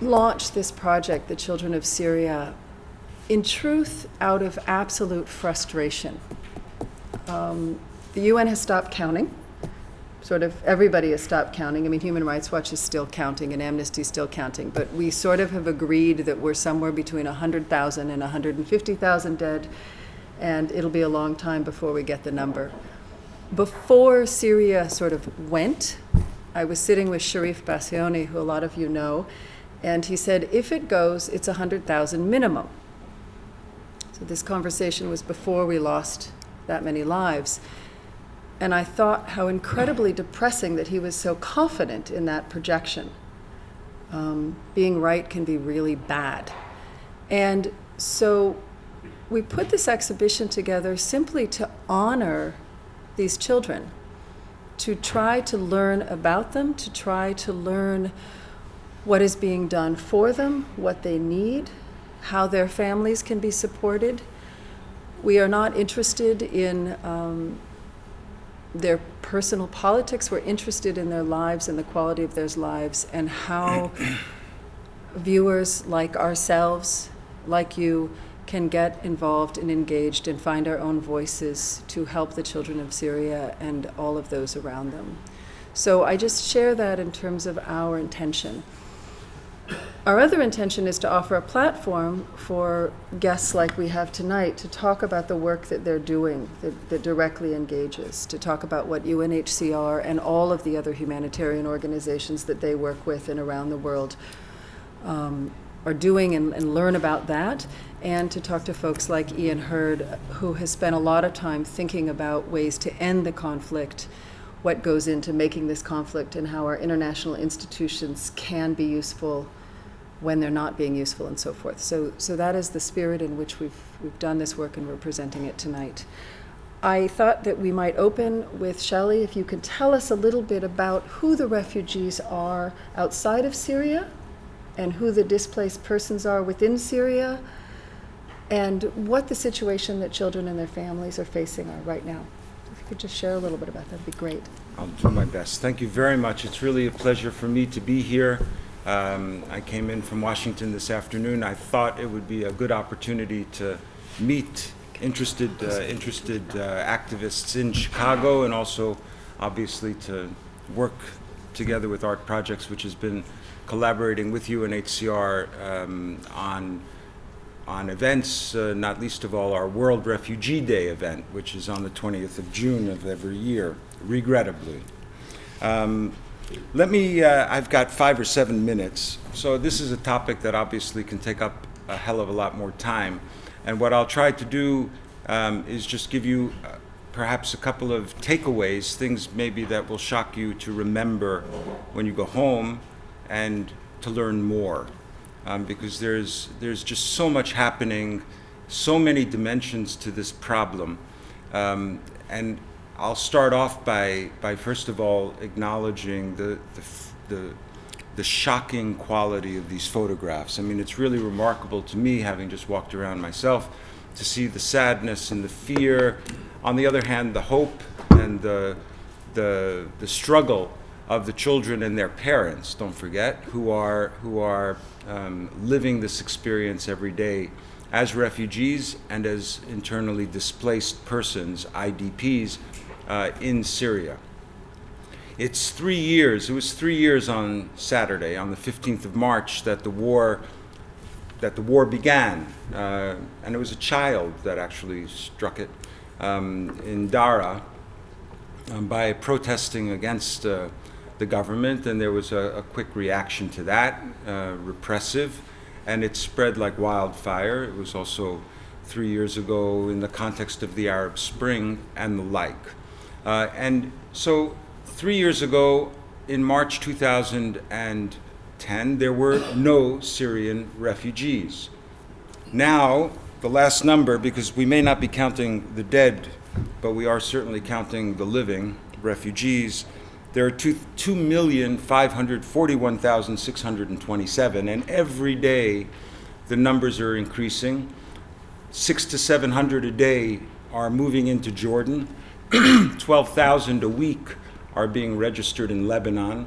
Launched this project, the Children of Syria, in truth, out of absolute frustration. The UN has stopped counting. Sort of everybody has stopped counting. I mean, Human Rights Watch is still counting and Amnesty is still counting, but we sort of have agreed that we're somewhere between 100,000 and 150,000 dead, and it'll be a long time before we get the number. Before Syria sort of went, I was sitting with Sharif Bassioni, who a lot of you know, and he said, if it goes, it's 100,000 minimum. So this conversation was before we lost that many lives. And I thought how incredibly depressing that he was so confident in that projection. Being right can be really bad. And so we put this exhibition together simply to honor these children, to try to learn about them, to try to learn what is being done for them, what they need, how their families can be supported. We are not interested in their personal politics. We're interested in their lives and the quality of their lives, and how viewers like ourselves, like you, can get involved and engaged and find our own voices to help the children of Syria and all of those around them. So I just share that in terms of our intention. Our other intention is to offer a platform for guests like we have tonight to talk about the work that they're doing that directly engages, to talk about what UNHCR and all of the other humanitarian organizations that they work with and around the world are doing, and learn about that, and to talk to folks like Ian Hurd, who has spent a lot of time thinking about ways to end the conflict, what goes into making this conflict, and how our international institutions can be useful when they're not being useful, and so forth. So that is the spirit in which we've done this work, and we're presenting it tonight. I thought that we might open with Shelly, if you could tell us a little bit about who the refugees are outside of Syria, and who the displaced persons are within Syria, and what the situation that children and their families are facing are right now. If you could just share a little bit about that, that'd be great. I'll do my best. Thank you very much. It's really a pleasure for me to be here. I came in from Washington this afternoon. I thought it would be a good opportunity to meet interested activists in Chicago, and also obviously to work together with Art Projects, which has been collaborating with UNHCR on events, not least of all our World Refugee Day event, which is on the 20th of June of every year, regrettably. I've got 5 or 7 minutes, so this is a topic that obviously can take up a hell of a lot more time. And what I'll try to do is just give you perhaps a couple of takeaways, things maybe that will shock you to remember when you go home, and to learn more. Because there's just so much happening, so many dimensions to this problem. And I'll start off by first of all acknowledging the shocking quality of these photographs. I mean, it's really remarkable to me, having just walked around myself, to see the sadness and the fear. On the other hand, the hope and the struggle of the children and their parents, don't forget, who are living this experience every day as refugees and as internally displaced persons, IDPs, in Syria. It's 3 years, it was 3 years on Saturday, on the 15th of March, that the war began. And it was a child that actually struck it in Dara by protesting against the government, and there was a quick reaction to that, repressive, and it spread like wildfire. It was also 3 years ago in the context of the Arab Spring and the like. And so 3 years ago, in March 2010, there were no Syrian refugees. Now, the last number, because we may not be counting the dead, but we are certainly counting the living refugees, there are 2,541,627, and every day the numbers are increasing. 600 to 700 a day are moving into Jordan. 12,000 a week are being registered in Lebanon.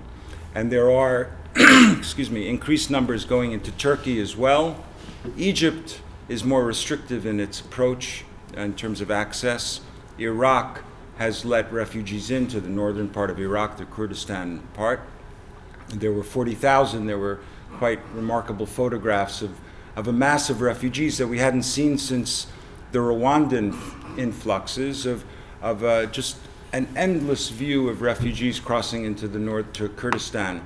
And there are, increased numbers going into Turkey as well. Egypt is more restrictive in its approach in terms of access. Iraq has let refugees into the northern part of Iraq, the Kurdistan part. There were 40,000. There were quite remarkable photographs of a mass of refugees that we hadn't seen since the Rwandan influxes of just an endless view of refugees crossing into the north to Kurdistan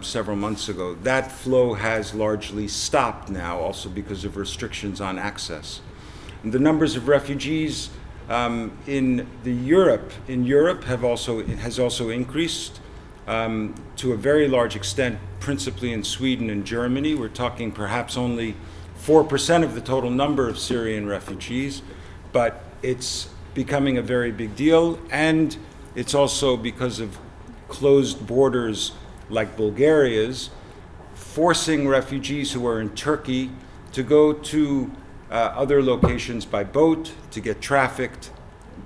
several months ago. That flow has largely stopped now, also because of restrictions on access. And the numbers of refugees in Europe has also increased to a very large extent, principally in Sweden and Germany. We're talking perhaps only 4% of the total number of Syrian refugees, but it's becoming a very big deal, and it's also because of closed borders like Bulgaria's, forcing refugees who are in Turkey to go to other locations by boat, to get trafficked.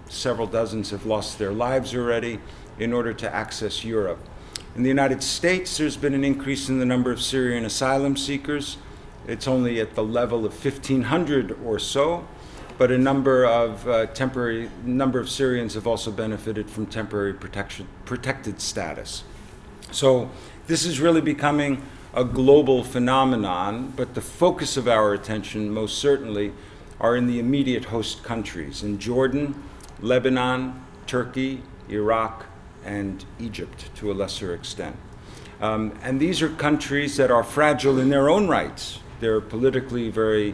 Several dozens have lost their lives already in order to access Europe. In the United States, there's been an increase in the number of Syrian asylum seekers. It's only at the level of 1,500 or so, but a number of Syrians have also benefited from temporary protected status. So this is really becoming a global phenomenon, but the focus of our attention most certainly are in the immediate host countries, in Jordan, Lebanon, Turkey, Iraq, and Egypt to a lesser extent. And these are countries that are fragile in their own rights. They're politically very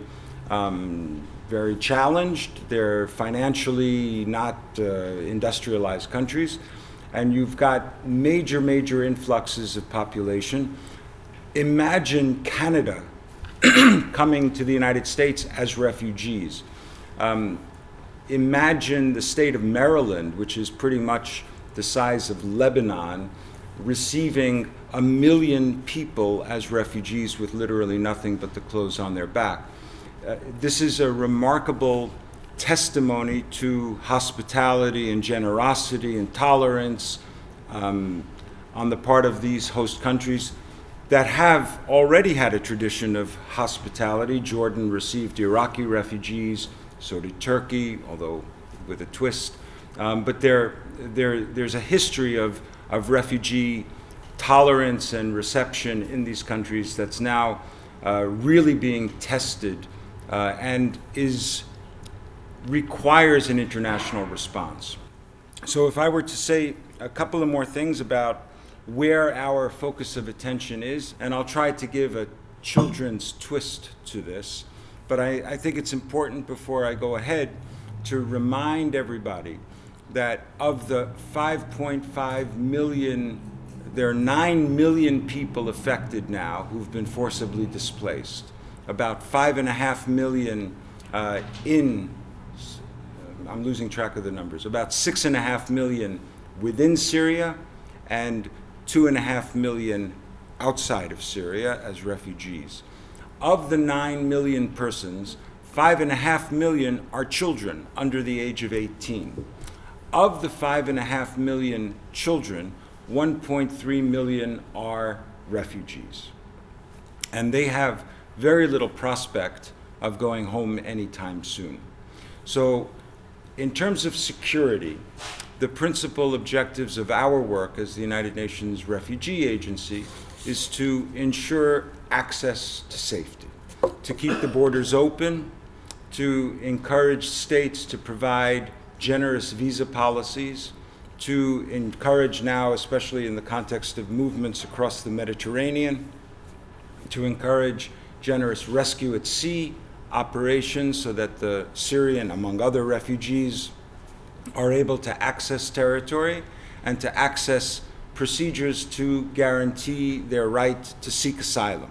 challenged. They're financially not industrialized countries. And you've got major influxes of population. Imagine Canada coming to the United States as refugees. Imagine the state of Maryland, which is pretty much the size of Lebanon, receiving 1 million people as refugees with literally nothing but the clothes on their back. This is a remarkable testimony to hospitality and generosity and tolerance on the part of these host countries that have already had a tradition of hospitality. Jordan received Iraqi refugees, so did Turkey, although with a twist. But there's a history of refugee tolerance and reception in these countries that's now really being tested and requires an international response. So if I were to say a couple of more things about where our focus of attention is, and I'll try to give a children's twist to this, but I think it's important before I go ahead to remind everybody that of the 5.5 million, there are 9 million people affected now who've been forcibly displaced. About 5.5 million I'm losing track of the numbers, about 6.5 million within Syria and 2.5 million outside of Syria as refugees. Of the 9 million persons, 5.5 million are children under the age of 18. Of the 5.5 million children, 1.3 million are refugees. And they have very little prospect of going home anytime soon. So in terms of security, the principal objectives of our work as the United Nations Refugee Agency is to ensure access to safety, to keep the borders open, to encourage states to provide generous visa policies, to encourage now, especially in the context of movements across the Mediterranean, to encourage generous rescue at sea operations so that the Syrian, among other refugees, are able to access territory and to access procedures to guarantee their right to seek asylum.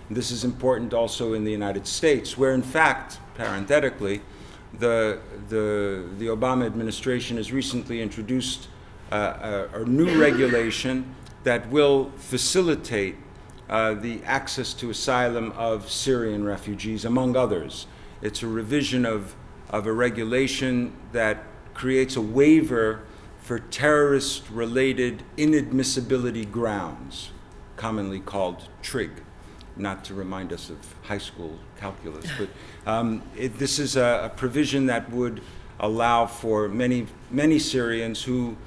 And this is important also in the United States, where in fact, parenthetically, the Obama administration has recently introduced a new regulation that will facilitate the access to asylum of Syrian refugees, among others. It's a revision of a regulation that creates a waiver for terrorist-related inadmissibility grounds, commonly called TRIG, not to remind us of high school calculus. But this is a provision that would allow for many Syrians who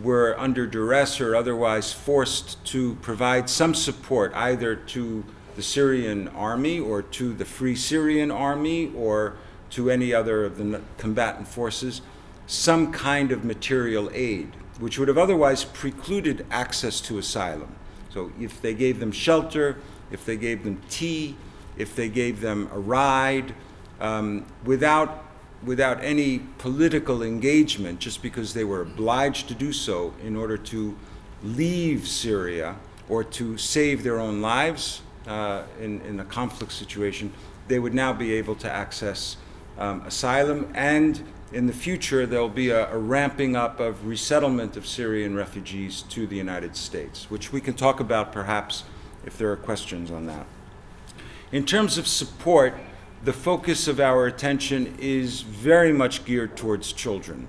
were under duress or otherwise forced to provide some support either to the Syrian army or to the Free Syrian Army or to any other of the combatant forces, some kind of material aid, which would have otherwise precluded access to asylum. So if they gave them shelter, if they gave them tea, if they gave them a ride, without any political engagement, just because they were obliged to do so in order to leave Syria or to save their own lives in a conflict situation, they would now be able to access asylum, and in the future there'll be a ramping up of resettlement of Syrian refugees to the United States, which we can talk about perhaps if there are questions on that. In terms of support, the focus of our attention is very much geared towards children.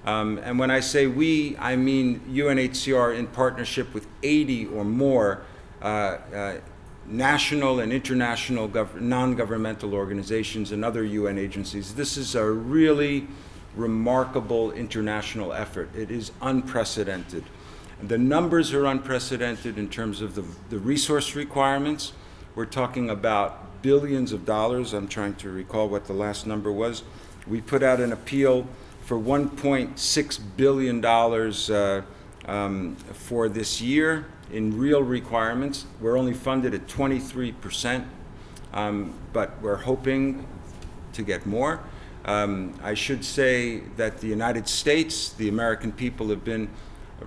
And when I say we, I mean UNHCR in partnership with 80 or more national and international non-governmental organizations and other UN agencies. This is a really remarkable international effort. It is unprecedented. The numbers are unprecedented in terms of the resource requirements. We're talking about billions of dollars. I'm trying to recall what the last number was. We put out an appeal for $1.6 billion for this year in real requirements. We're only funded at 23%, but we're hoping to get more. I should say that the United States, the American people, have been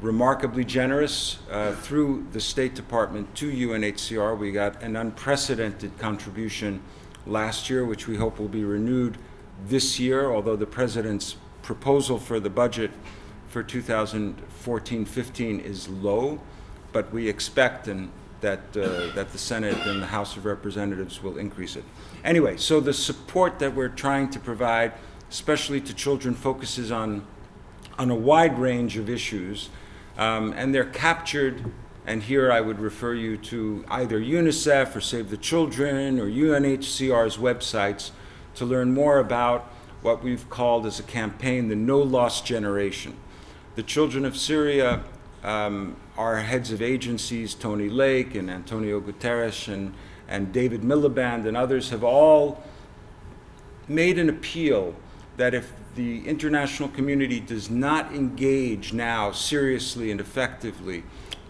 remarkably generous through the State Department to UNHCR. We got an unprecedented contribution last year, which we hope will be renewed this year, although the President's proposal for the budget for 2014-15 is low, but we expect that the Senate and the House of Representatives will increase it. Anyway, so the support that we're trying to provide, especially to children, focuses on a wide range of issues, and they're captured, and here I would refer you to either UNICEF or Save the Children or UNHCR's websites to learn more about what we've called as a campaign the No Lost Generation. The Children of Syria, our heads of agencies, Tony Lake and Antonio Guterres and David Miliband and others, have all made an appeal that if the international community does not engage now seriously and effectively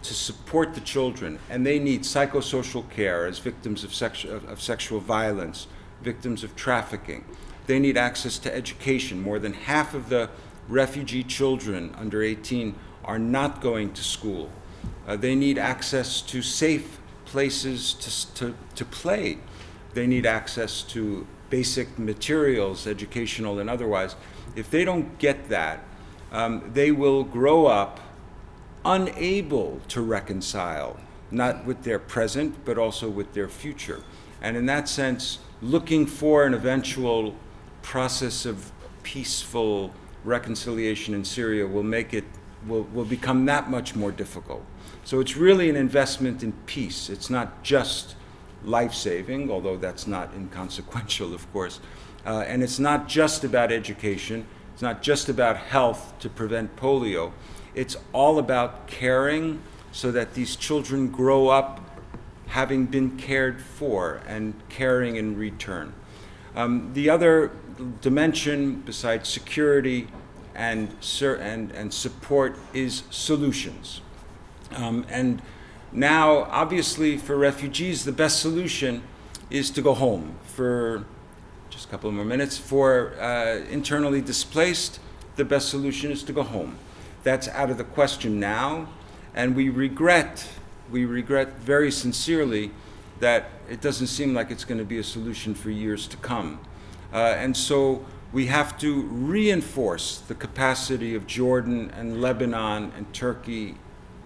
to support the children, and they need psychosocial care as victims of sexual violence, victims of trafficking, they need access to education. More than half of the refugee children under 18 are not going to school. They need access to safe places to play. They need access to basic materials, educational and otherwise. If they don't get that, they will grow up unable to reconcile, not with their present, but also with their future. And in that sense, looking for an eventual process of peaceful reconciliation in Syria will become that much more difficult. So it's really an investment in peace. It's not just life-saving, although that's not inconsequential, of course. And it's not just about education. It's not just about health to prevent polio. It's all about caring so that these children grow up having been cared for and caring in return. The other dimension besides security and support is solutions. And now, obviously, for refugees, the best solution is to go home. For just a couple more minutes, for internally displaced, the best solution is to go home. That's out of the question now, and we regret very sincerely that it doesn't seem like it's going to be a solution for years to come. And so we have to reinforce the capacity of Jordan and Lebanon and Turkey,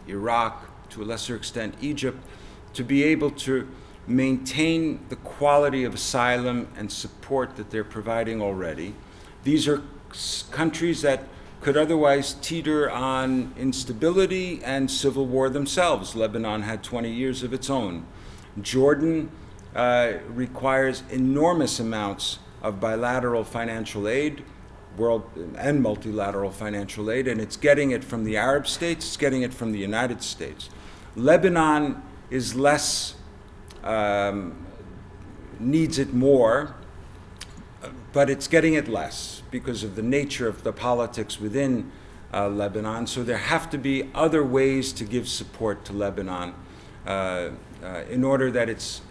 Iraq, to a lesser extent Egypt, to be able to maintain the quality of asylum and support that they're providing already. These are countries that could otherwise teeter on instability and civil war themselves. Lebanon had 20 years of its own. Jordan requires enormous amounts of bilateral financial aid, world and multilateral financial aid, and it's getting it from the Arab states, it's getting it from the United States. Lebanon is less, needs it more, but it's getting it less because of the nature of the politics within Lebanon. So there have to be other ways to give support to Lebanon in order that it's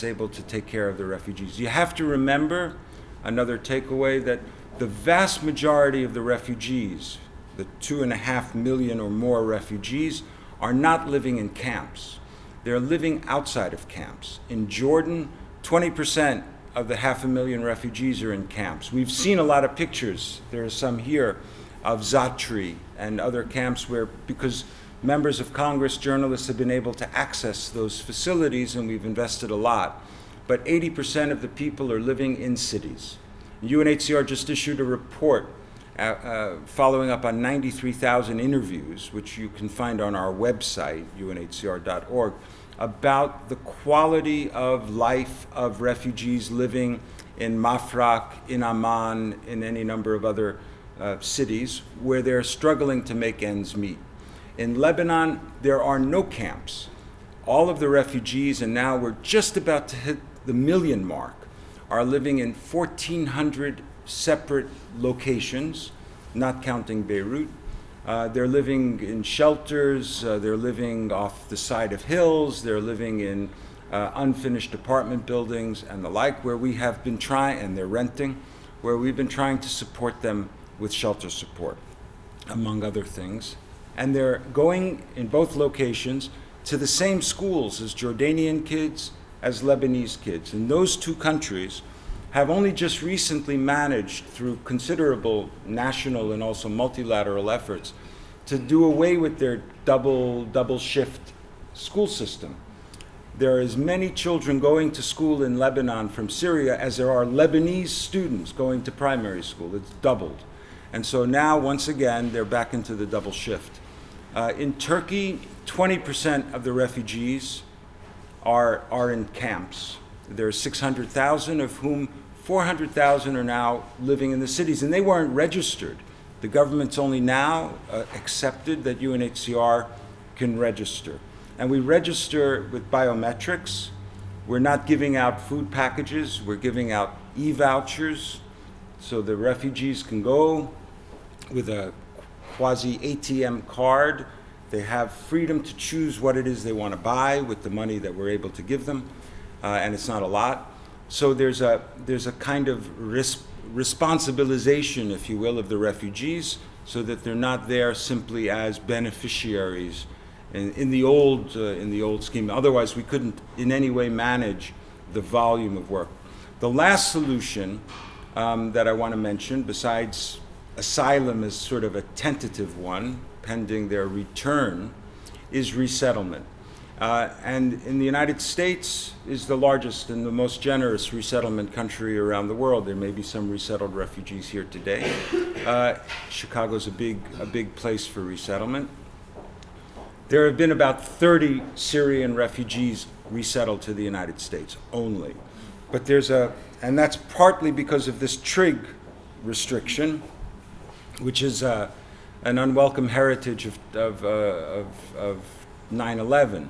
able to take care of the refugees. You have to remember, another takeaway, that the vast majority of the refugees, the 2.5 million or more refugees, are not living in camps. They're living outside of camps. In Jordan, 20% of the 500,000 refugees are in camps. We've seen a lot of pictures, there are some here, of Zatri and other camps where, because members of Congress, journalists have been able to access those facilities, and we've invested a lot. But 80% of the people are living in cities. UNHCR just issued a report following up on 93,000 interviews, which you can find on our website, unhcr.org, about the quality of life of refugees living in Mafraq, in Amman, in any number of other cities where they're struggling to make ends meet. In Lebanon, there are no camps. All of the refugees, and now we're just about to hit the 1 million mark, are living in 1,400 separate locations, not counting Beirut. They're living in shelters, they're living off the side of hills, they're living in unfinished apartment buildings and the like, where we have been trying, and they're renting, where we've been trying to support them with shelter support, among other things. And they're going, in both locations, to the same schools as Jordanian kids, as Lebanese kids. And those two countries have only just recently managed, through considerable national and also multilateral efforts, to do away with their double shift school system. There are as many children going to school in Lebanon from Syria as there are Lebanese students going to primary school. It's doubled. And so now, once again, they're back into the double shift. In Turkey, 20% of the refugees are in camps. There are 600,000, of whom 400,000 are now living in the cities, and they weren't registered. The government's only now accepted that UNHCR can register. And we register with biometrics. We're not giving out food packages. We're giving out e-vouchers, so the refugees can go with a quasi-ATM card. They have freedom to choose what it is they want to buy with the money that we're able to give them, and it's not a lot. So there's a kind of responsibilization, if you will, of the refugees, so that they're not there simply as beneficiaries in the old scheme. Otherwise, we couldn't in any way manage the volume of work. The last solution that I want to mention, besides asylum as sort of a tentative one, pending their return, is resettlement. And in the United States is the largest and the most generous resettlement country around the world. There may be some resettled refugees here today. Chicago's a big place for resettlement. There have been about 30 Syrian refugees resettled to the United States only. But and that's partly because of this trig restriction, which is an unwelcome heritage of 9/11.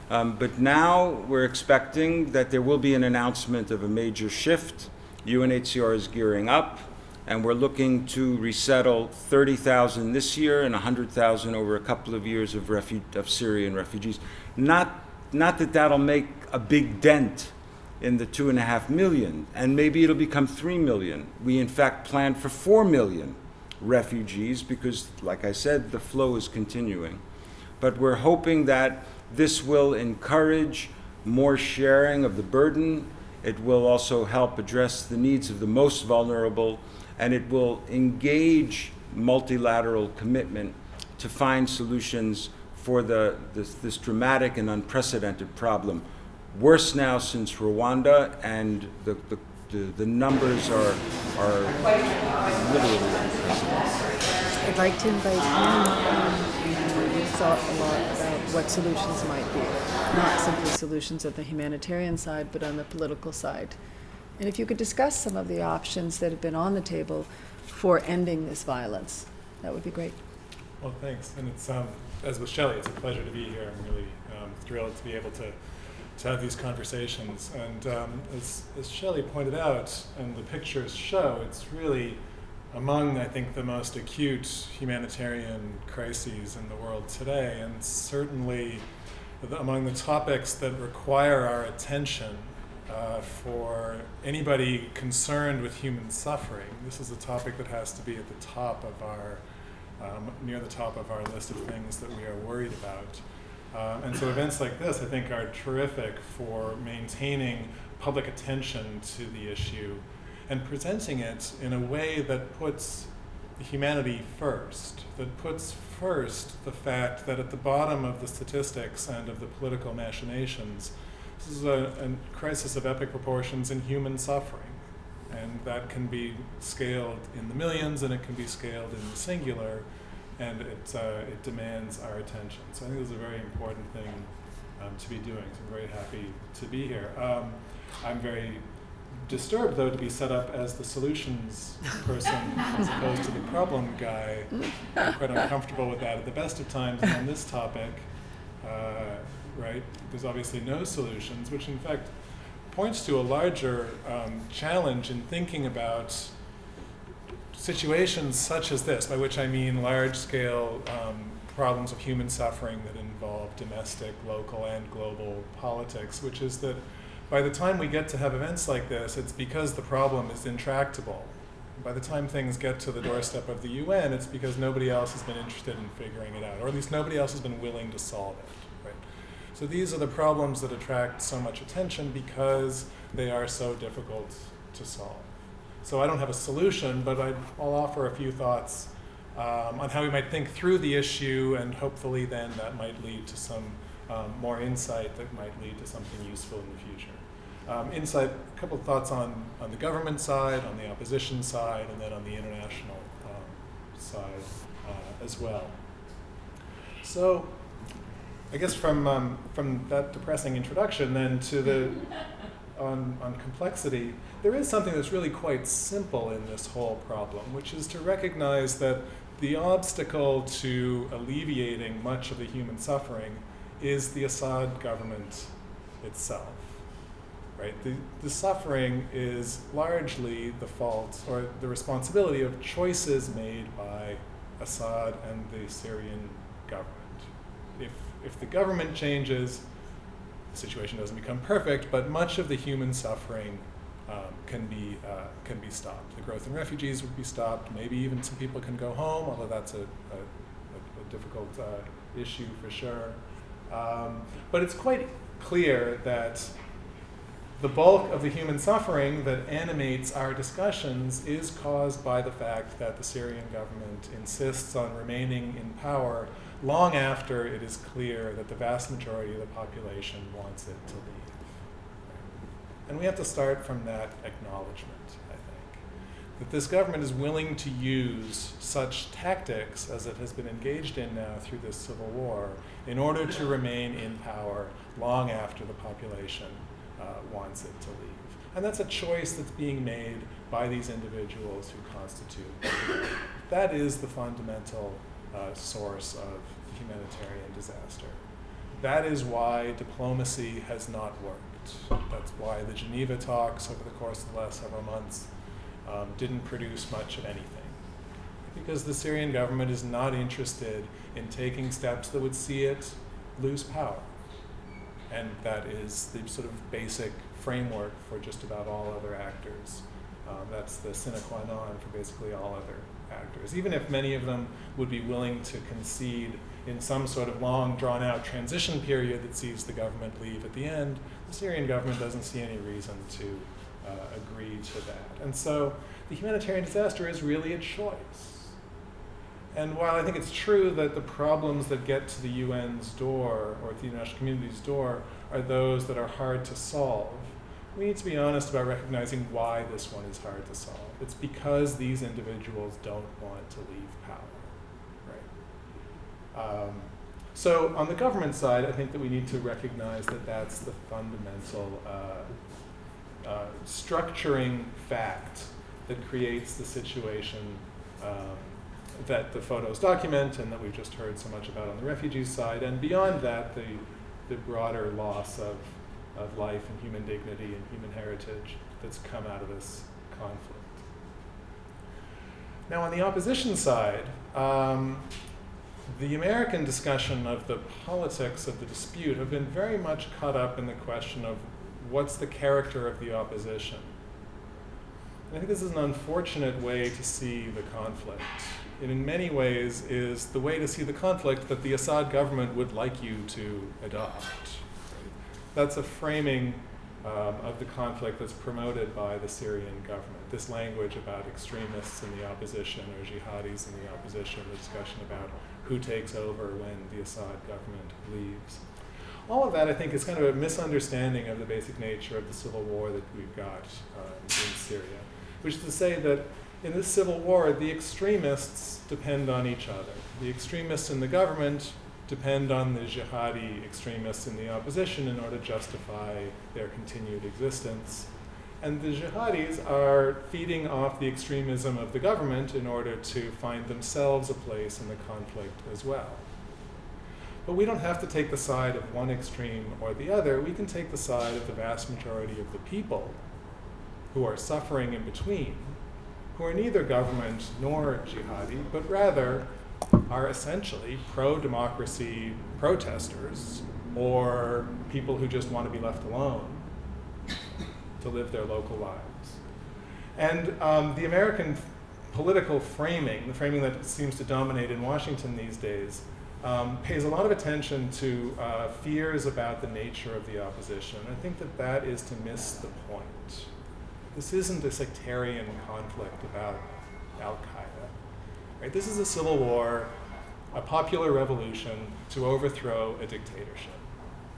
But now we're expecting that there will be an announcement of a major shift. UNHCR is gearing up, and we're looking to resettle 30,000 this year and 100,000 over a couple of years of Syrian refugees. Not that that'll make a big dent in the 2.5 million, and maybe it'll become 3 million. We in fact planned for 4 million refugees because, like I said, the flow is continuing. But we're hoping that this will encourage more sharing of the burden. It will also help address the needs of the most vulnerable, and it will engage multilateral commitment to find solutions for this dramatic and unprecedented problem. worse now since Rwanda, and the numbers are literally unprecedented. I'd like to invite in, you thought a lot about what solutions might be, not simply solutions at the humanitarian side, but on the political side. And if you could discuss some of the options that have been on the table for ending this violence, that would be great. Well, thanks. And it's, as with Shelly, it's a pleasure to be here. I'm really thrilled to be able to have these conversations. And as Shelly pointed out, and the pictures show, it's really among, I think, the most acute humanitarian crises in the world today, and certainly among the topics that require our attention for anybody concerned with human suffering. This is a topic that has to be at the top of our, near the top of our list of things that we are worried about. And so events like this, I think, are terrific for maintaining public attention to the issue and presenting it in a way that puts humanity first, that puts first the fact that at the bottom of the statistics and of the political machinations, this is a crisis of epic proportions in human suffering. And that can be scaled in the millions, and it can be scaled in the singular, and it demands our attention. So I think this is a very important thing to be doing. So I'm very happy to be here. I'm very disturbed, though, to be set up as the solutions person as opposed to the problem guy. I'm quite uncomfortable with that at the best of times. And on this topic, right, there's obviously no solutions, which in fact points to a larger challenge in thinking about situations such as this, by which I mean large-scale problems of human suffering that involve domestic, local, and global politics, which is that by the time we get to have events like this, it's because the problem is intractable. By the time things get to the doorstep of the UN, it's because nobody else has been interested in figuring it out, or at least nobody else has been willing to solve it. Right? So these are the problems that attract so much attention because they are so difficult to solve. So I don't have a solution, but I'll offer a few thoughts on how we might think through the issue, and hopefully then that might lead to some more insight that might lead to something useful in the future. Insight, a couple of thoughts on the government side, on the opposition side, and then on the international side as well. So I guess from that depressing introduction then to the on complexity, there is something that's really quite simple in this whole problem, which is to recognize that the obstacle to alleviating much of the human suffering is the Assad government itself. Right? The suffering is largely the fault or the responsibility of choices made by Assad and the Syrian government. If the government changes, the situation doesn't become perfect, but much of the human suffering can be stopped. The growth in refugees would be stopped. Maybe even some people can go home, although that's a difficult issue for sure. But it's quite clear that the bulk of the human suffering that animates our discussions is caused by the fact that the Syrian government insists on remaining in power long after it is clear that the vast majority of the population wants it to leave. And we have to start from that acknowledgement, I think, that this government is willing to use such tactics as it has been engaged in now through this civil war in order to remain in power long after the population wants it to leave. And that's a choice that's being made by these individuals who constitute. That is the fundamental source of humanitarian disaster. That is why diplomacy has not worked. That's why the Geneva talks over the course of the last several months didn't produce much of anything. Because the Syrian government is not interested in taking steps that would see it lose power. And that is the sort of basic framework for just about all other actors. That's the sine qua non for basically all other actors. Even if many of them would be willing to concede in some sort of long, drawn-out transition period that sees the government leave at the end, the Syrian government doesn't see any reason to agree to that. And so the humanitarian disaster is really a choice. And while I think it's true that the problems that get to the UN's door or to the international community's door are those that are hard to solve, we need to be honest about recognizing why this one is hard to solve. It's because these individuals don't want to leave power, right? So on the government side, I think that we need to recognize that that's the fundamental structuring fact that creates the situation that the photos document and that we've just heard so much about on the refugee side, and beyond that, the broader loss of life and human dignity and human heritage that's come out of this conflict. Now on the opposition side, the American discussion of the politics of the dispute have been very much caught up in the question of what's the character of the opposition. And I think this is an unfortunate way to see the conflict. It in many ways is the way to see the conflict that the Assad government would like you to adopt. That's a framing of the conflict that's promoted by the Syrian government. This language about extremists in the opposition or jihadis in the opposition, the discussion about who takes over when the Assad government leaves. All of that, I think, is kind of a misunderstanding of the basic nature of the civil war that we've got in Syria, which is to say that in this civil war, the extremists depend on each other. The extremists in the government depend on the jihadi extremists in the opposition in order to justify their continued existence. And the jihadis are feeding off the extremism of the government in order to find themselves a place in the conflict as well. But we don't have to take the side of one extreme or the other. We can take the side of the vast majority of the people who are suffering in between, who are neither government nor jihadi, but rather are essentially pro-democracy protesters or people who just want to be left alone to live their local lives. And the American political framing, the framing that seems to dominate in Washington these days, pays a lot of attention to fears about the nature of the opposition. I think that that is to miss the point. This isn't a sectarian conflict about Al-Qaeda. Right? This is a civil war, a popular revolution to overthrow a dictatorship,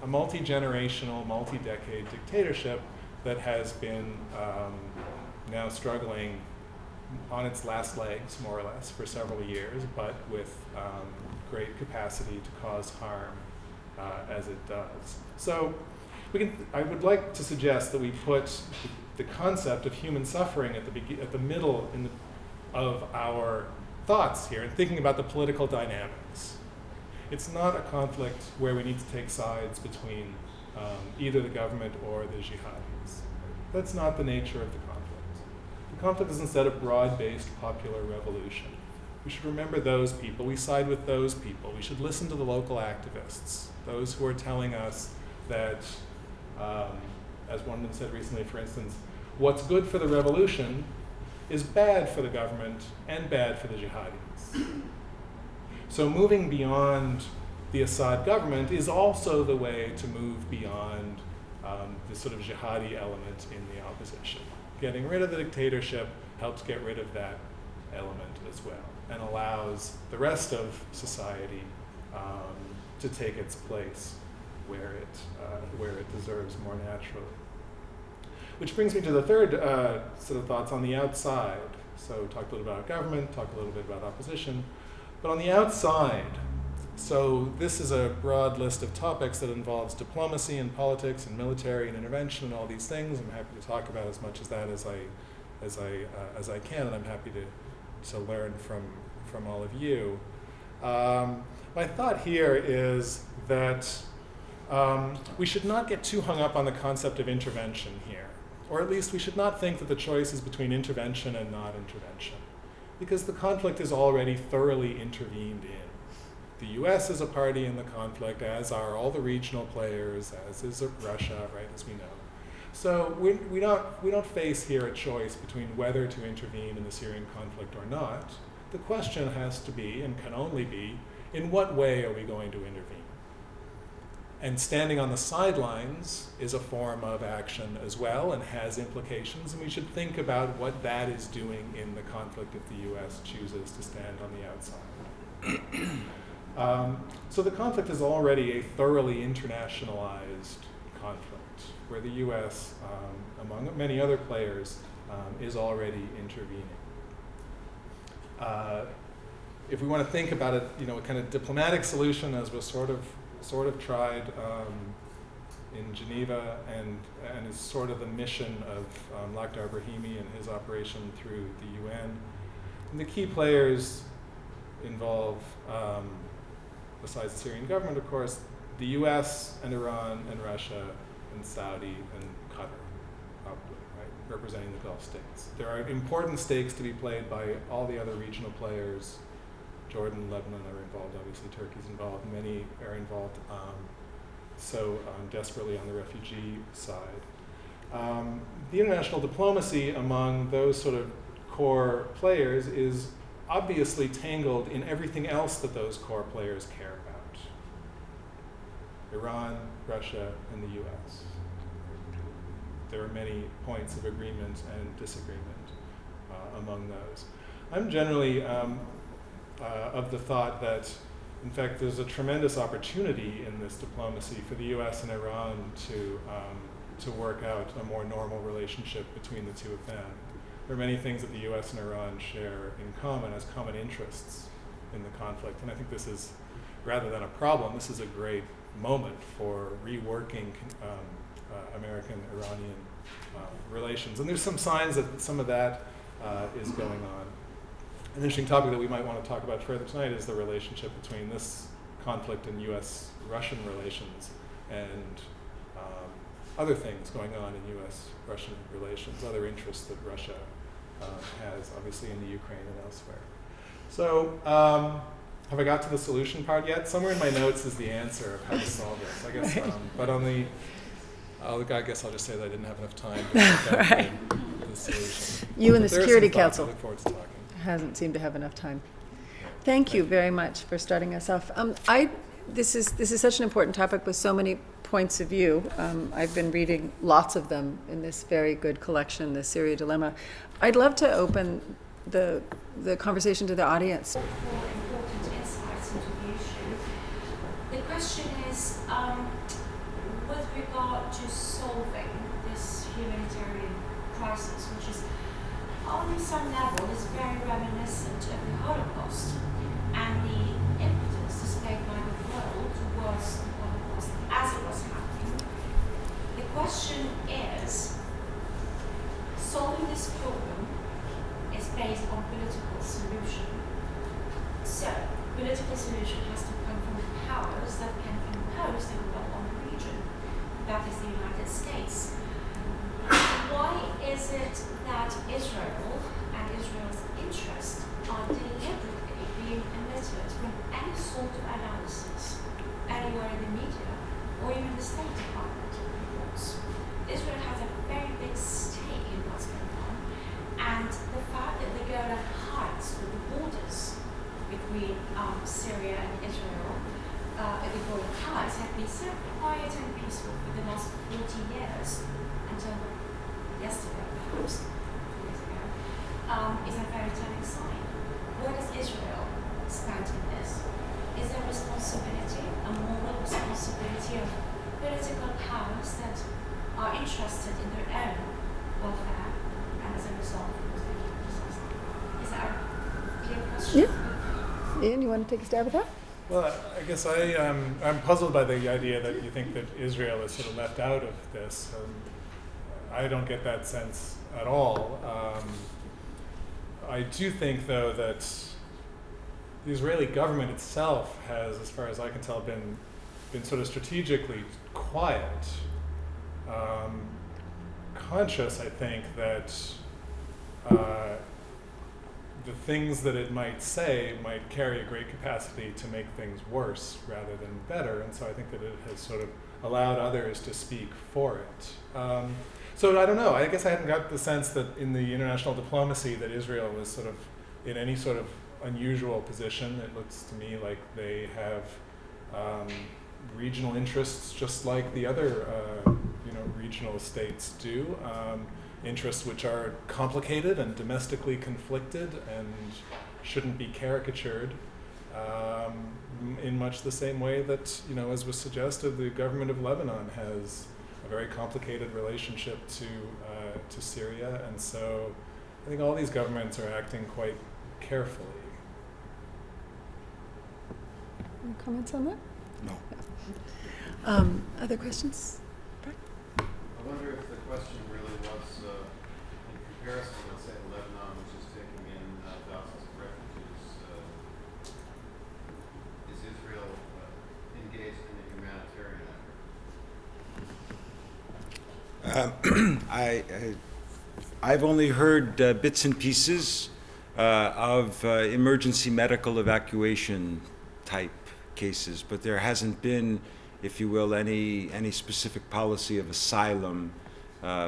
a multi-generational, multi-decade dictatorship that has been now struggling on its last legs, more or less, for several years, but with great capacity to cause harm as it does. So I would like to suggest that we put the concept of human suffering at the middle of our thoughts here and thinking about the political dynamics. It's not a conflict where we need to take sides between either the government or the jihadis. That's not the nature of the conflict. The conflict is instead a broad-based popular revolution. We should remember those people. We side with those people. We should listen to the local activists, those who are telling us that, as one of them said recently, for instance, what's good for the revolution is bad for the government and bad for the jihadis. So moving beyond the Assad government is also the way to move beyond the sort of jihadi element in the opposition. Getting rid of the dictatorship helps get rid of that element as well and allows the rest of society to take its place where it deserves more naturally. Which brings me to the third set of thoughts on the outside. So we talked a little about government, talked a little bit about opposition. But on the outside, so this is a broad list of topics that involves diplomacy and politics and military and intervention and all these things. I'm happy to talk about as much as that as I can, and I'm happy to learn from all of you. My thought here is that we should not get too hung up on the concept of intervention here. Or at least we should not think that the choice is between intervention and not intervention, because the conflict is already thoroughly intervened in. The US is a party in the conflict, as are all the regional players, as is Russia, right, as we know. So we don't face here a choice between whether to intervene in the Syrian conflict or not. The question has to be, and can only be, in what way are we going to intervene? And standing on the sidelines is a form of action as well and has implications, and we should think about what that is doing in the conflict if the U.S. chooses to stand on the outside. So the conflict is already a thoroughly internationalized conflict, where the U.S., among many other players, is already intervening. If we want to think about it, a kind of diplomatic solution, as was sort of tried in Geneva, and is sort of the mission of Lakhdar Brahimi and his operation through the UN. And the key players involve, besides the Syrian government, of course, the US and Iran and Russia and Saudi and Qatar, probably, right, representing the Gulf states. There are important stakes to be played by all the other regional players. Jordan, Lebanon are involved, obviously Turkey's involved, many are involved desperately on the refugee side. The international diplomacy among those sort of core players is obviously tangled in everything else that those core players care about. Iran, Russia, and the US. There are many points of agreement and disagreement among those. I'm generally of the thought that, in fact, there's a tremendous opportunity in this diplomacy for the U.S. and Iran to work out a more normal relationship between the two of them. There are many things that the U.S. and Iran share in common as common interests in the conflict, and I think this is, rather than a problem, this is a great moment for reworking American-Iranian relations. And there's some signs that some of that is going on. An interesting topic that we might want to talk about further tonight is the relationship between this conflict and US-Russian relations and other things going on in US-Russian relations, other interests that Russia has, obviously, in the Ukraine and elsewhere. So, have I got to the solution part yet? Somewhere in my notes is the answer of how to solve this, I guess. But on the, I guess I'll just say that I didn't have enough time to work out the solution. You and the Security There are some thoughts. Council. I look forward to talking. Hasn't seemed to have enough time. Thank you very much for starting us off. This is such an important topic with so many points of view. I've been reading lots of them in this very good collection, The Syria Dilemma. I'd love to open the conversation to the audience. For important insights into the issue. The question is, with regard to solving this humanitarian crisis, which is on some level is very reminiscent of the Holocaust and the impetus displayed by the world towards the Holocaust as it was happening. The question is, solving this problem is based on political solution. So, political solution has to come from the powers that can impose their will on the region. That is the United States. Why is it that Israel and Israel's interests are deliberately being omitted from any sort of analysis anywhere in the media or even the State Department reports? Israel has a very big stake in what's going on, and the fact that the Golan Heights, or the borders between Syria and Israel, the Golan Heights, have been so quiet and peaceful for the last 40 years until yesterday, perhaps, 2 years ago, is a very telling sign. Where does Israel stand in this? Is there a responsibility, a moral responsibility of political powers that are interested in their own welfare, and as a result, is that a clear question? Yeah. Ian, you want to take a stab at that? Well, I guess I'm puzzled by the idea that you think that Israel is sort of left out of this. I don't get that sense at all. I do think, though, that the Israeli government itself has, as far as I can tell, been sort of strategically quiet, conscious, I think, that the things that it might say might carry a great capacity to make things worse rather than better, and so I think that it has sort of allowed others to speak for it. So I don't know, I guess I hadn't got the sense that in the international diplomacy that Israel was sort of in any sort of unusual position. It looks to me like they have regional interests just like the other regional states do, interests which are complicated and domestically conflicted and shouldn't be caricatured, in much the same way that, as was suggested, the government of Lebanon has a very complicated relationship to Syria, and so I think all these governments are acting quite carefully. Any comments on that? No. Other questions? I wonder if the question really was, in comparison, let's say, to Lebanon, which is taking in thousands of refugees, is Israel engaged in a humanitarian effort? I've only heard bits and pieces of emergency medical evacuation type cases, but there hasn't been, if you will, any specific policy of asylum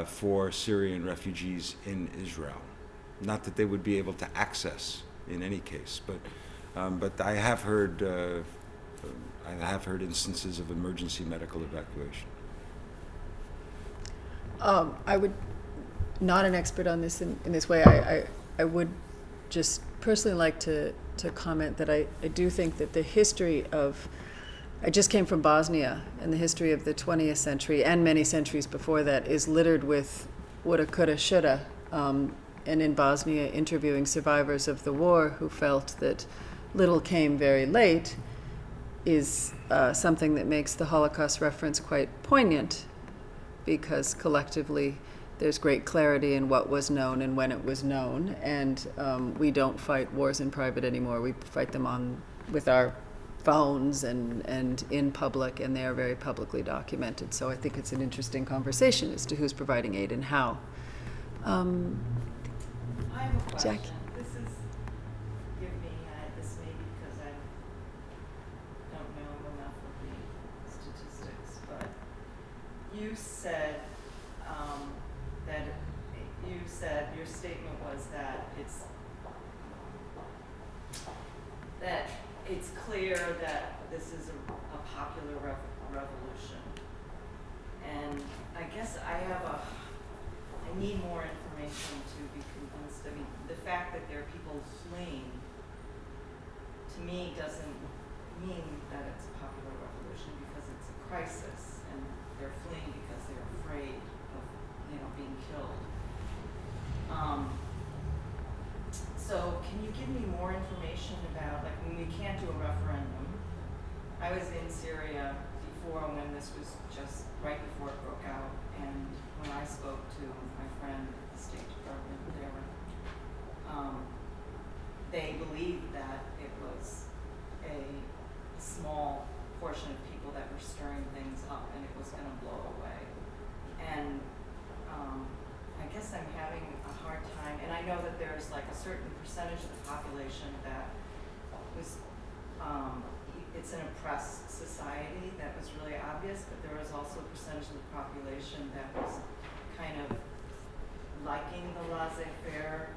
for Syrian refugees in Israel. Not that they would be able to access in any case, but I have heard instances of emergency medical evacuation. I would, not an expert on this in this way, I would just personally like to comment that I do think that the history of, I just came from Bosnia, and the history of the 20th century and many centuries before that is littered with woulda, coulda, shoulda. And in Bosnia, interviewing survivors of the war who felt that little came very late is something that makes the Holocaust reference quite poignant, because collectively there's great clarity in what was known and when it was known, and we don't fight wars in private anymore. We fight them with our phones and in public, and they are very publicly documented. So I think it's an interesting conversation as to who's providing aid and how. I have a question. Jackie. This is, give me, this may be because I don't know enough of the statistics, but you said your statement was that it's clear that this is a popular revolution, and I guess I need more information to be convinced. I mean, the fact that there are people fleeing, to me, doesn't mean that it's a popular revolution, because it's a crisis, and they're fleeing because they're afraid of, being killed. So can you give me more information about, like, when we can't do a referendum? I was in Syria before, when this was just right before it broke out, and when I spoke to my friend at the State Department there, they believed that it was a small portion of people that were stirring things up, and it was going to blow away. And I guess I'm having a hard time, and I know that there's like a certain percentage of the population that was, it's an oppressed society, that was really obvious, but there was also a percentage of the population that was kind of liking the laissez-faire,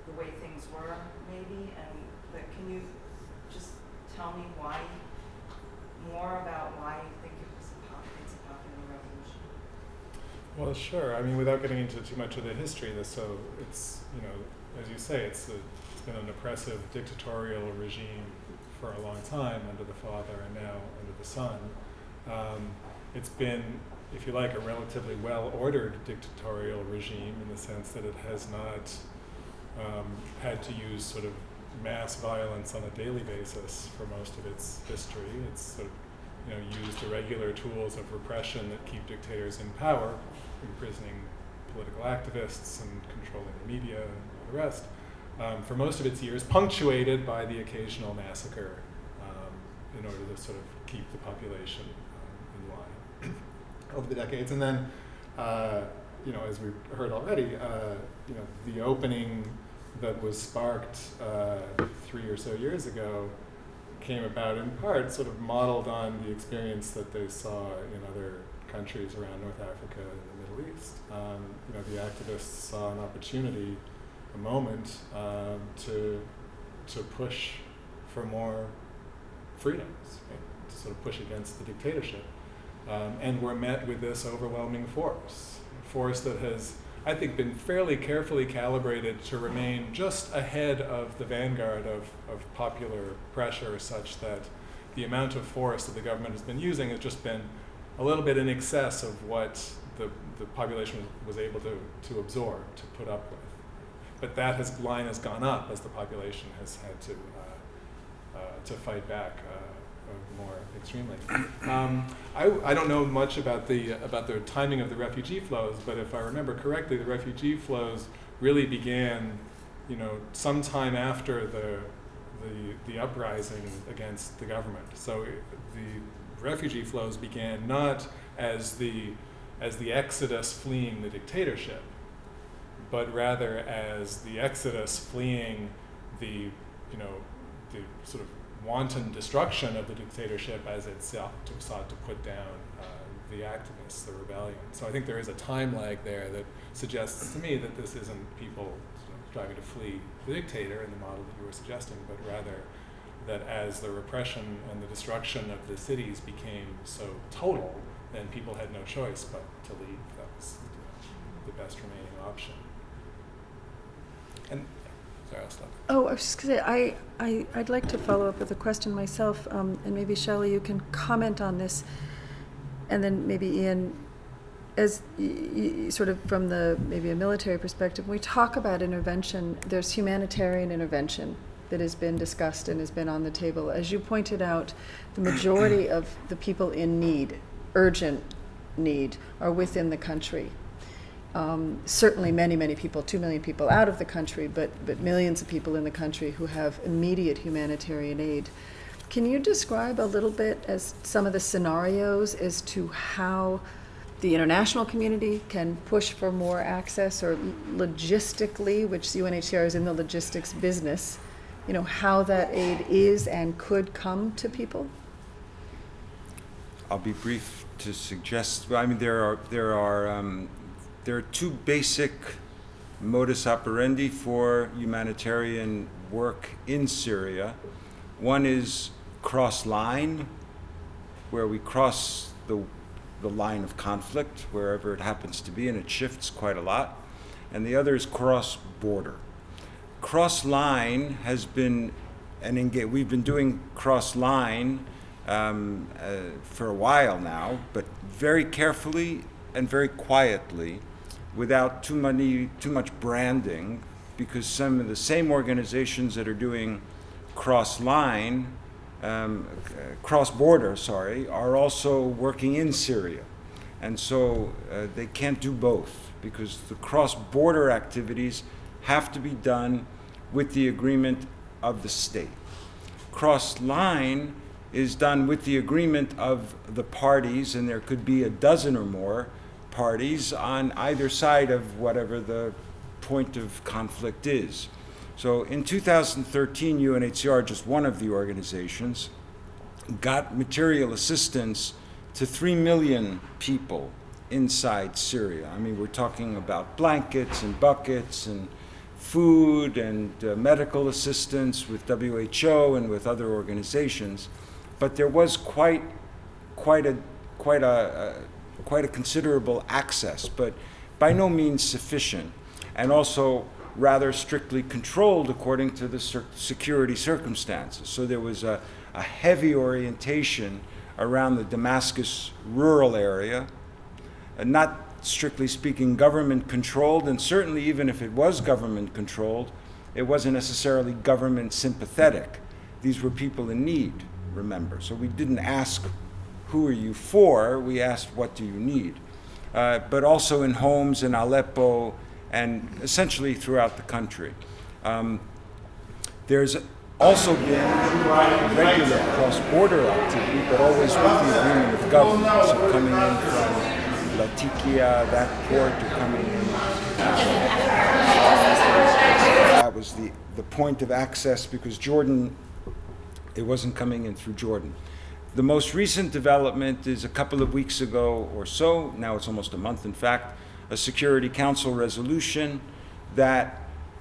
the way things were, maybe. But can you just tell me more about why you think it's a popular revolution? Well, sure. I mean, without getting into too much of the history of this, so it's, as you say, it's been an oppressive dictatorial regime for a long time under the father and now under the son. It's been, if you like, a relatively well-ordered dictatorial regime, in the sense that it has not had to use sort of mass violence on a daily basis for most of its history. It's sort of used the regular tools of repression that keep dictators in power, imprisoning political activists and controlling the media and all the rest, for most of its years, punctuated by the occasional massacre in order to sort of keep the population in line over the decades. And then, as we've heard already, the opening that was sparked 3 or so years ago came about in part sort of modeled on the experience that they saw in other countries around North Africa and the Middle East. The activists saw an opportunity, a moment, to push for more freedoms, right? to sort of push against the dictatorship. And were met with this overwhelming force, a force that has, I think, been fairly carefully calibrated to remain just ahead of the vanguard of popular pressure, such that the amount of force that the government has been using has just been a little bit in excess of what the population was able to absorb, to put up with. But that line has gone up as the population has had to fight back more extremely. I don't know much about the timing of the refugee flows, but if I remember correctly, the refugee flows really began, sometime after the uprising against the government. So the refugee flows began not as the exodus fleeing the dictatorship, but rather as the exodus fleeing the sort of wanton destruction of the dictatorship as it sought to put down the activists, the rebellion. So I think there is a time lag there that suggests to me that this isn't people striving to flee the dictator in the model that you were suggesting, but rather that as the repression and the destruction of the cities became so total, then people had no choice but to leave. That was the best remaining option. And sorry, I'll stop. Oh, I was just going to say, I'd like to follow up with a question myself, and maybe Shelly, you can comment on this, and then maybe Ian, as sort of from maybe a military perspective. When we talk about intervention, there's humanitarian intervention that has been discussed and has been on the table. As you pointed out, the majority of the people in need, urgent need, are within the country. Certainly many people, 2 million people out of the country, but millions of people in the country who have immediate humanitarian aid. Can you describe a little bit as some of the scenarios as to how the international community can push for more access, or logistically, which UNHCR is in the logistics business, how that aid is and could come to people? I'll be brief to suggest. I mean, there are two basic modus operandi for humanitarian work in Syria. One is cross-line, where we cross the line of conflict, wherever it happens to be, and it shifts quite a lot. And the other is cross-border. Cross-line has been we've been doing cross-line for a while now, but very carefully and very quietly, without too much branding, because some of the same organizations that are doing cross-line, cross-border, are also working in Syria. And so they can't do both, because the cross-border activities have to be done with the agreement of the state. Cross-line is done with the agreement of the parties, and there could be a dozen or more parties on either side of whatever the point of conflict is. So in 2013, UNHCR, just one of the organizations, got material assistance to 3 million people inside Syria. I mean, we're talking about blankets and buckets and food and medical assistance with WHO and with other organizations. But there was quite a considerable access, but by no means sufficient, and also rather strictly controlled according to the security circumstances. So there was a heavy orientation around the Damascus rural area, not strictly speaking government controlled, and certainly even if it was government controlled, it wasn't necessarily government sympathetic. These were people in need, remember. So we didn't ask, who are you for? We asked, what do you need? But also in homes in Aleppo and essentially throughout the country. There's also been regular cross-border activity, but always with the agreement of government. So coming in from Latakia, that port, or coming in. That was the point of access, because Jordan, it wasn't coming in through Jordan. The most recent development is a couple of weeks ago or so, now it's almost a month in fact, a Security Council resolution that,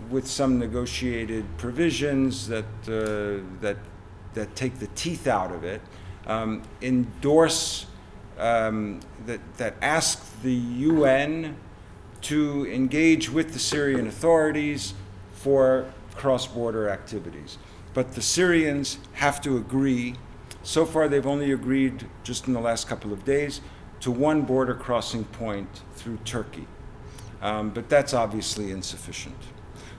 with some negotiated provisions that take the teeth out of it, endorse, that ask the UN to engage with the Syrian authorities for cross-border activities. But the Syrians have to agree. So far, they've only agreed, just in the last couple of days, to one border crossing point through Turkey. But that's obviously insufficient.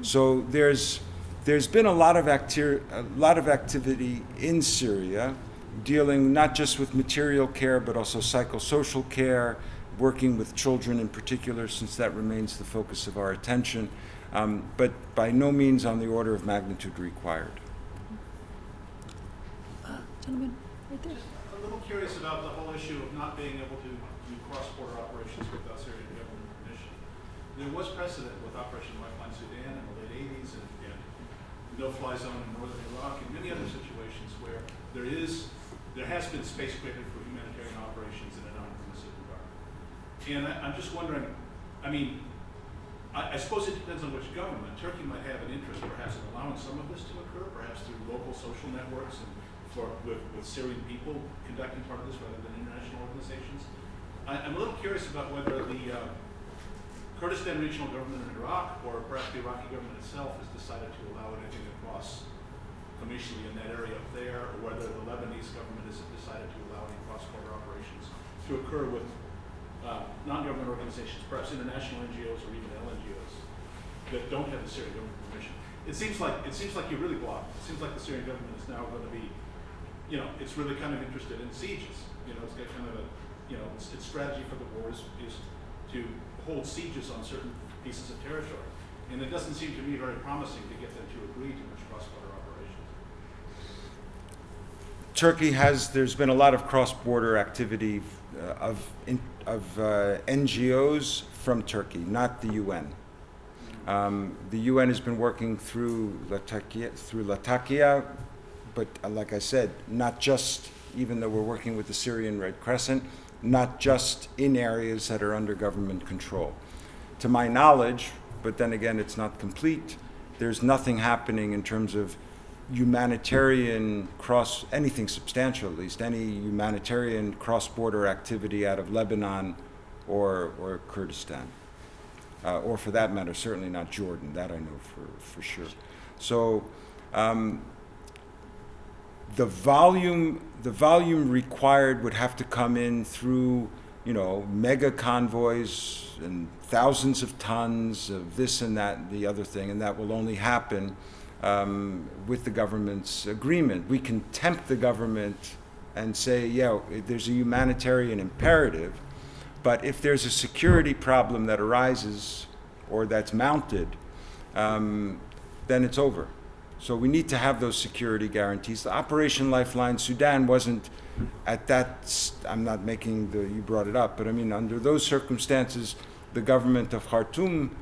So there's been a lot of activity in Syria, dealing not just with material care, but also psychosocial care, working with children in particular, since that remains the focus of our attention, but by no means on the order of magnitude required. Gentlemen, right there. A little curious about the whole issue of not being able to do cross-border operations without Syrian government permission. There was precedent with Operation Lifeline Sudan in the late 80s and no-fly zone in northern Iraq and many other situations where there has been space created for humanitarian operations in a non-permissive environment. And I'm just wondering, I mean, I suppose it depends on which government. Turkey might have an interest perhaps in allowing some of this to occur, perhaps through local social networks and with Syrian people conducting part of this rather than international organizations. I'm a little curious about whether the Kurdistan regional government in Iraq or perhaps the Iraqi government itself has decided to allow anything across commercially in that area up there, or whether the Lebanese government has decided to allow any cross-border operations to occur with non-government organizations, perhaps international NGOs or even LNGOs that don't have the Syrian government permission. It seems like you're really blocked. It seems like the Syrian government is now going to be, it's really kind of interested in sieges. It's got kind of its strategy for the war is to hold sieges on certain pieces of territory. And it doesn't seem to me very promising to get them to agree to much cross-border operations. There's been a lot of cross-border activity of NGOs from Turkey, not the UN. The UN has been working through Latakia, but like I said, not just, even though we're working with the Syrian Red Crescent, not just in areas that are under government control. To my knowledge, but then again, it's not complete, there's nothing happening in terms of humanitarian anything substantial at least, any humanitarian cross-border activity out of Lebanon or Kurdistan. Or for that matter, certainly not Jordan, that I know for sure. So the volume required would have to come in through, mega convoys and thousands of tons of this and that and the other thing, and that will only happen with the government's agreement. We can tempt the government and say, there's a humanitarian imperative, but if there's a security problem that arises or that's mounted, then it's over. So we need to have those security guarantees. The Operation Lifeline Sudan wasn't at that, I'm not making you brought it up, but I mean, under those circumstances, the government of Khartoum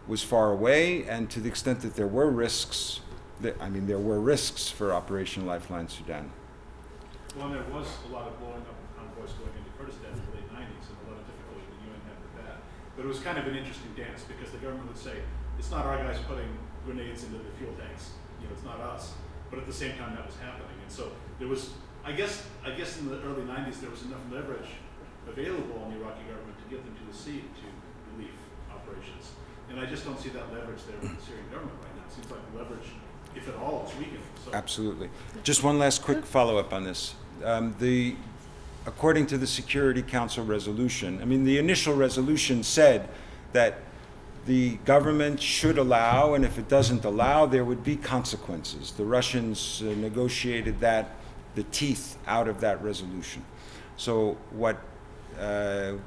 was far away, and to the extent that there were risks, there were risks for Operation Lifeline Sudan. Well, there was a lot of blowing up of convoys going into Kurdistan in the late 90s and a lot of difficulty the UN had with that. But it was kind of an interesting dance because the government would say, it's not our guys putting grenades into the fuel tanks, it's not us. But at the same time, that was happening. And so there was, I guess in the early 90s, there was enough leverage available on the Iraqi government to get them to accede to relief operations. And I just don't see that leverage there with the Syrian government right now. It seems like the leverage, if at all, is weakening. So. Absolutely. Just one last quick follow-up on this. According to the Security Council resolution, the initial resolution said that the government should allow, and if it doesn't allow, there would be consequences. The Russians negotiated the teeth out of that resolution. So what the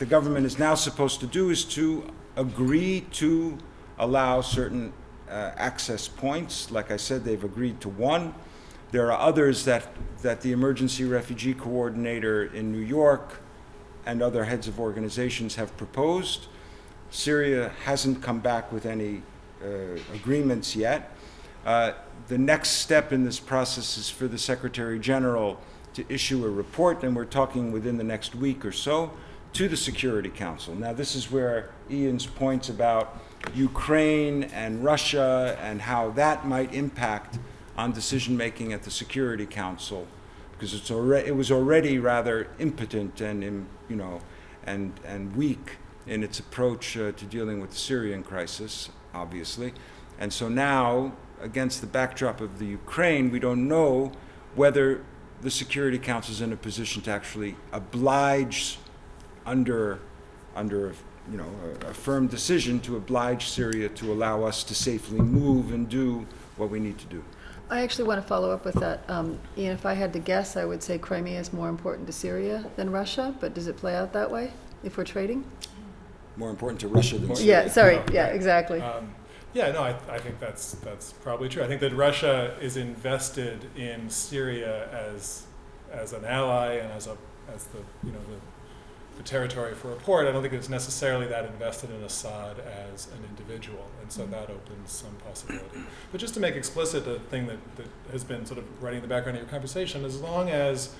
government is now supposed to do is to agree to allow certain access points. Like I said, they've agreed to one. There are others that the Emergency Refugee Coordinator in New York and other heads of organizations have proposed. Syria hasn't come back with any agreements yet. The next step in this process is for the Secretary General to issue a report, and we're talking within the next week or so, to the Security Council. Now, this is where Ian's points about Ukraine and Russia and how that might impact on decision-making at the Security Council, because it was already rather impotent and and weak in its approach to dealing with the Syrian crisis, obviously. And so now, against the backdrop of the Ukraine, we don't know whether the Security Council is in a position to actually oblige, under a firm decision, to oblige Syria to allow us to safely move and do what we need to do. I actually want to follow up with that. Ian, if I had to guess, I would say Crimea is more important to Syria than Russia, but does it play out that way if we're trading? More important to Russia than Syria. Yeah, sorry. Yeah, exactly. I think that's probably true. I think that Russia is invested in Syria as an ally and as the territory for a port. I don't think it's necessarily that invested in Assad as an individual, and so that opens some possibility. But just to make explicit a thing that has been sort of running in the background of your conversation, as long as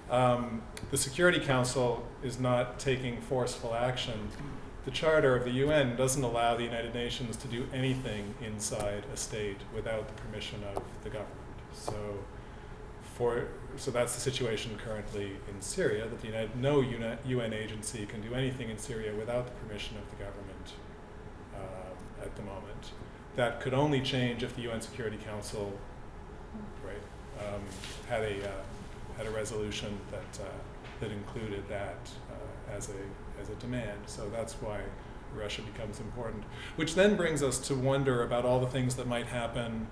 the Security Council is not taking forceful action, the Charter of the UN doesn't allow the United Nations to do anything inside a state without the permission of the government. So that's the situation currently in Syria, that no UN agency can do anything in Syria without the permission of the government at the moment. That could only change if the UN Security Council had a resolution that included that as a demand. So that's why Russia becomes important. Which then brings us to wonder about all the things that might happen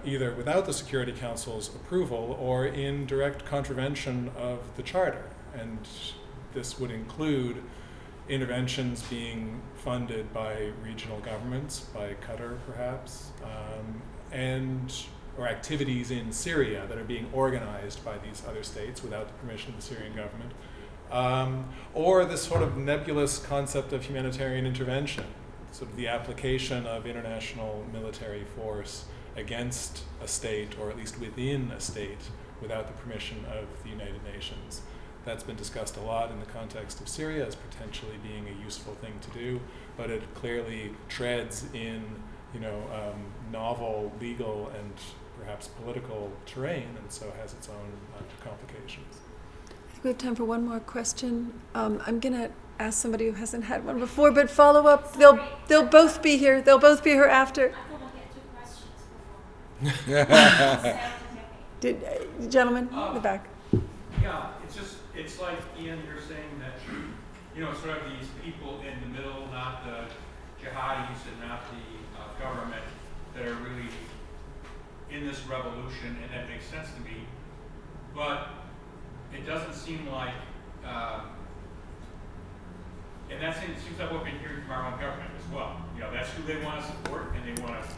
either without the Security Council's approval or in direct contravention of the Charter. And this would include interventions being funded by regional governments, by Qatar perhaps, or activities in Syria that are being organized by these other states without the permission of the Syrian government. Or this sort of nebulous concept of humanitarian intervention, sort of the application of international military force against a state, or at least within a state, without the permission of the United Nations. That's been discussed a lot in the context of Syria as potentially being a useful thing to do, but it clearly treads in novel legal and perhaps political terrain, and so has its own complications. I think we have time for one more question. I'm going to ask somebody who hasn't had one before, but follow up. They'll both be here. They'll both be here after. I thought I'd get 2 questions before. Gentlemen in the back. Yeah, it's like, Ian, you're saying that, sort of these people in the middle, not the jihadis and not the government, that are really in this revolution, and that makes sense to me. But it doesn't seem like, and that seems like what we've been hearing from our own government as well. That's who they want to support, and they want to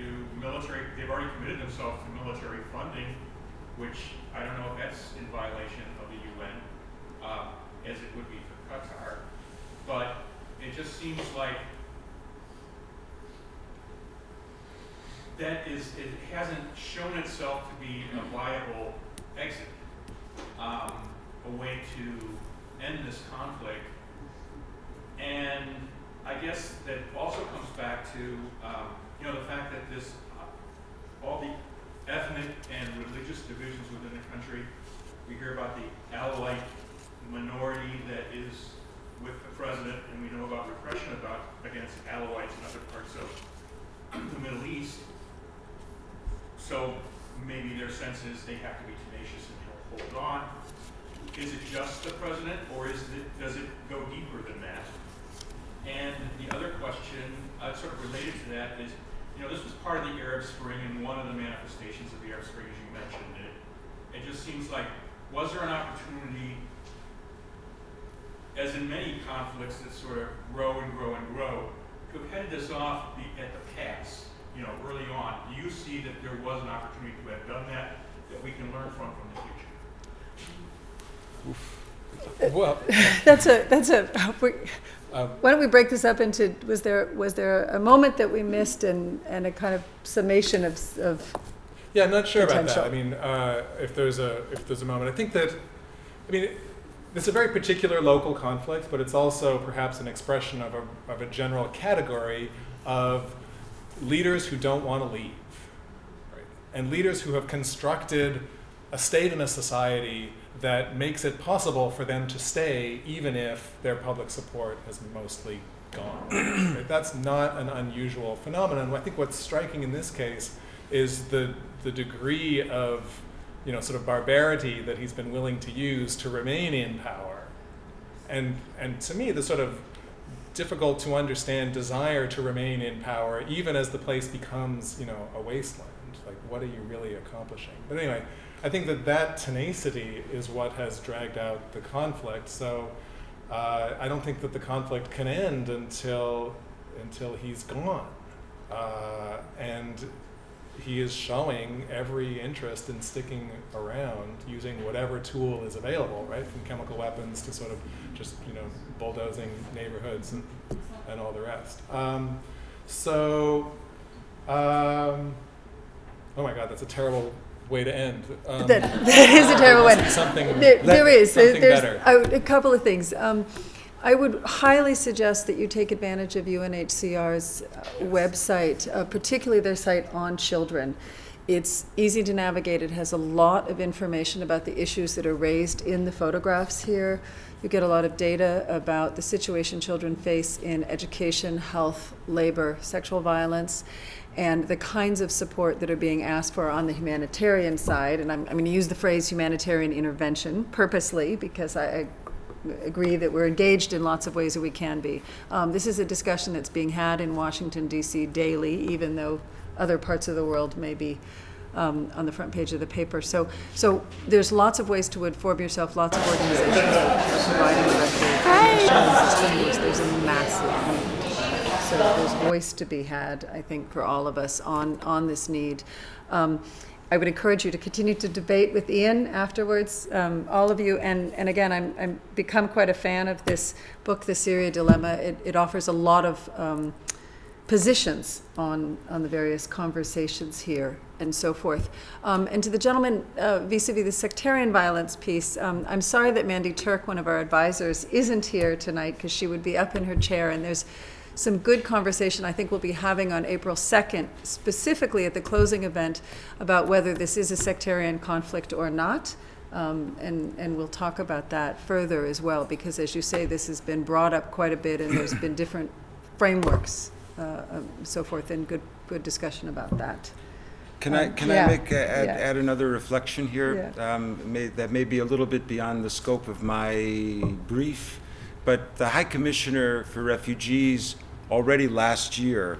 do military. They've already committed themselves to military funding, which I don't know if that's in violation of the UN, as it would be for Qatar. But it just seems like it hasn't shown itself to be a viable exit, a way to end this conflict. And I guess that also comes back to the fact that all the ethnic and religious divisions within the country. We hear about the Alawite minority that is with the president, and we know about repression against Alawites in other parts of the Middle East. So maybe their sense is they have to be tenacious and hold on. Is it just the president, or does it go deeper than that? And the other question, sort of related to that, is this was part of the Arab Spring, and one of the manifestations of the Arab Spring, as you mentioned, it just seems like, was there an opportunity, as in many conflicts that sort of grow and grow and grow, to have headed this off at the pass, early on? Do you see that there was an opportunity to have done that we can learn from the future? Well, why don't we break this up into, was there a moment that we missed and a kind of summation of yeah, I'm not sure potential. about that. I mean, if there's a moment, I think that, it's a very particular local conflict, but it's also perhaps an expression of a general category of leaders who don't want to leave. Right? and leaders who have constructed a state and a society that makes it possible for them to stay even if their public support has mostly gone. Right? That's not an unusual phenomenon. I think what's striking in this case is the degree of, sort of barbarity that he's been willing to use to remain in power. And to me, the sort of difficult to understand desire to remain in power, even as the place becomes, a wasteland. Like, what are you really accomplishing? But anyway, I think that tenacity is what has dragged out the conflict. So I don't think that the conflict can end until he's gone. And he is showing every interest in sticking around, using whatever tool is available, right? From chemical weapons to sort of just, bulldozing neighborhoods and all the rest. Oh my God, that's a terrible way to end. That is a terrible way. There's better. A couple of things. I would highly suggest that you take advantage of UNHCR's website, particularly their site on children. It's easy to navigate. It has a lot of information about the issues that are raised in the photographs here. You get a lot of data about the situation children face in education, health, labor, sexual violence, and the kinds of support that are being asked for on the humanitarian side. And I'm going to use the phrase humanitarian intervention purposely because I agree that we're engaged in lots of ways that we can be. This is a discussion that's being had in Washington, D.C. daily, even though other parts of the world may be on the front page of the paper. So there's lots of ways to inform yourself, lots of organizations are providing recommendations. There's a massive need. So there's voice to be had, I think, for all of us on this need. I would encourage you to continue to debate with Ian afterwards, all of you. And again, I'm become quite a fan of this book, The Syria Dilemma. It offers a lot of positions on the various conversations here and so forth. And to the gentleman vis-a-vis the sectarian violence piece, I'm sorry that Mandy Turk, one of our advisors, isn't here tonight because she would be up in her chair, and there's some good conversation I think we'll be having on April 2nd, specifically at the closing event, about whether this is a sectarian conflict or not. And we'll talk about that further as well, because as you say, this has been brought up quite a bit, and there's been different frameworks, so forth, and good discussion about that. Can I add another reflection here? Yeah. That may be a little bit beyond the scope of my brief, but the High Commissioner for Refugees already last year,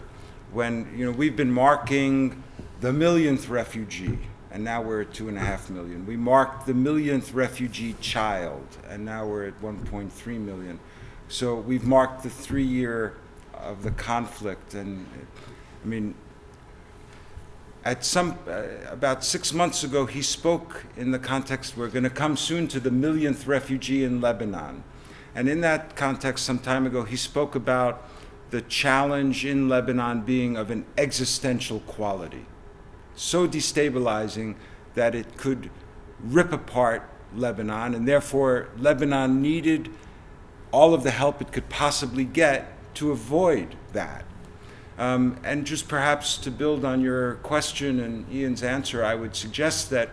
when we've been marking the millionth refugee, and now we're at 2.5 million. We marked the millionth refugee child, and now we're at 1.3 million. So we've marked the 3-year of the conflict, and I mean, about 6 months ago, he spoke in the context, we're going to come soon to the millionth refugee in Lebanon. And in that context, some time ago, he spoke about the challenge in Lebanon being of an existential quality, so destabilizing that it could rip apart Lebanon, and therefore Lebanon needed all of the help it could possibly get to avoid that. And just perhaps to build on your question and Ian's answer, I would suggest that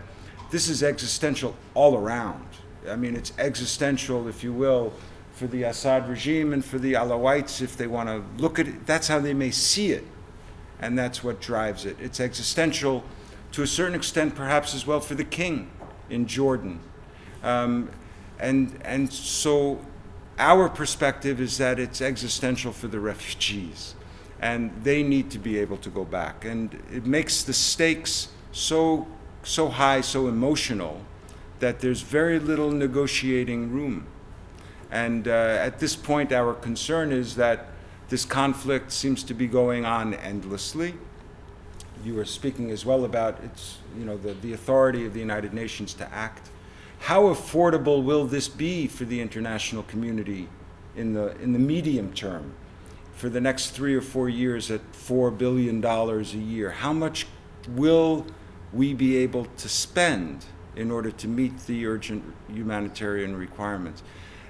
this is existential all around. I mean, it's existential, if you will, for the Assad regime and for the Alawites, if they want to look at it. That's how they may see it, and that's what drives it. It's existential to a certain extent, perhaps as well, for the king in Jordan. And so our perspective is that it's existential for the refugees, and they need to be able to go back. And it makes the stakes so high, so emotional, that there's very little negotiating room. And at this point, our concern is that this conflict seems to be going on endlessly. You were speaking as well about the authority of the United Nations to act. How affordable will this be for the international community in the medium term? For the next 3 or 4 years at $4 billion a year, how much will we be able to spend in order to meet the urgent humanitarian requirements?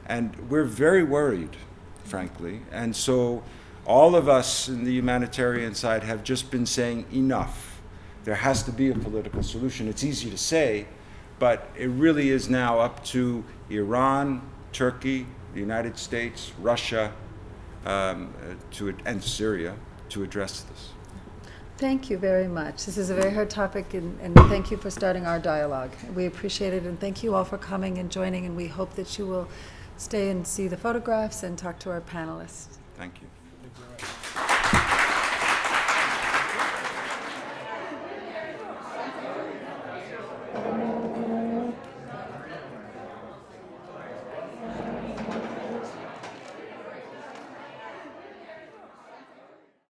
And we're very worried, frankly. And so all of us in the humanitarian side have just been saying enough. There has to be a political solution. It's easy to say, but it really is now up to Iran, Turkey, the United States, Russia, and Syria to address this. Thank you very much. This is a very hard topic, and thank you for starting our dialogue. We appreciate it, and thank you all for coming and joining, and we hope that you will stay and see the photographs and talk to our panelists. Thank you.